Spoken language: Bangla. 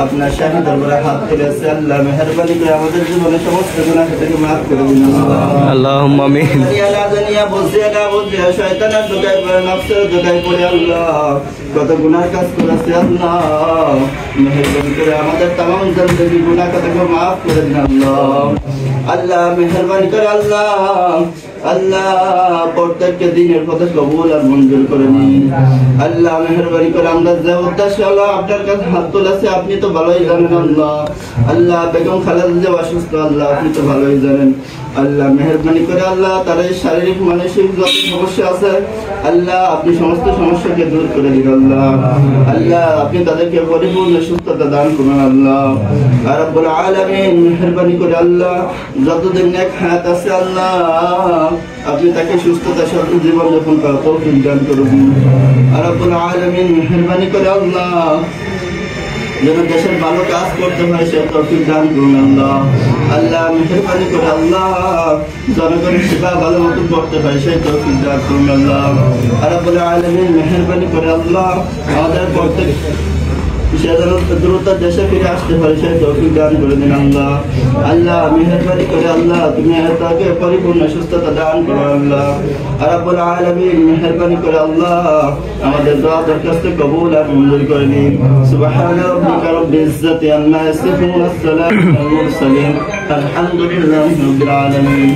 আপনার শাহী দরবারে হাত তুলেছে আল্লাহ মেহেরবানি করে আমাদের জীবনে সমস্ত গুনাহ থেকে মাফ করে দিন আল্লাহুম্মা আমিন। জানিয়া বুঝিয়ে না বুঝিয়ে শয়তানের দোকায় পড়ে নফসের দোকায় পড়ে আল্লাহ কত গুনার কাজ করেছে আল্লাহ মেহেরবানি করে আমাদের तमाम জিন্দেগি গুনাহ থেকে মাফ করে দিন আল্লাহ। আল্লাহ মেহেরবানি করে আল্লাহ আল্লাহ প্রত্যেককে দিনের পথে কবুল আর মঞ্জুর করে নিন আল্লাহ। মেহেরবানি করে আমরা যে উদ্দেশ্যে আল্লাহ আপনার কাছে হাত তুলেছে আপনি তো ভালোই জানেন আল্লাহ। আল্লাহ বেগম খালেদা যে অসুস্থ আল্লাহ আপনি তো ভালোই জানেন আল্লাহ। মেহেরবানি করে আল্লাহ তার এই শারীরিক মানসিক যত সমস্যা আছে আল্লাহ আপনি সমস্ত সমস্যাকে দূর করে দিন আল্লাহ। আল্লাহ আপনি তাদেরকে পরিপূর্ণ সুস্থতা দান করুন আল্লাহ রাব্বুল আলামিন। মেহেরবানি করে আল্লাহ যতদিন নেক হায়াত আছে আল্লাহ আপনি তাকে সুস্থতার সাথে জীবন যাপন করার তৌফিক দান করুন রাব্বুল আলামিন। মেহেরবানি করে আল্লাহ যেন দেশের ভালো কাজ করতে হয় সে তৌফিক দান করুন আল্লাহ। আল্লাহ মেহেরবানি করে আল্লাহ জনগণের সেবা ভালো মতো করতে হয় সেই তৌফিক দান করুন আল্লাহ রাব্বুল আলামিন। মেহেরবানি করে আল্লাহ আমাদের প্রত্যেক সে যেন দ্রুত দেশে ফিরে আসতে পারে সেই তৌফিক দান করে দিন আল্লাহ। আল্লাহ মেহেরবানি করে আল্লাহ তুমি তাকে পরিপূর্ণ সুস্থতা দান করো আল্লাহ রাব্বুল আলামিন। মেহেরবানি করে আল্লাহ আমাদের দোয়া দরখাস্ত কবুল আর মঞ্জুর করে নিন। সুবহান রাব্বিকা রাব্বিল ইজ্জাতি আম্মা ইয়াসিফুন ওয়া সালামুন আলাল মুরসালিন আলহামদুলিল্লাহি রাব্বিল আলামিন।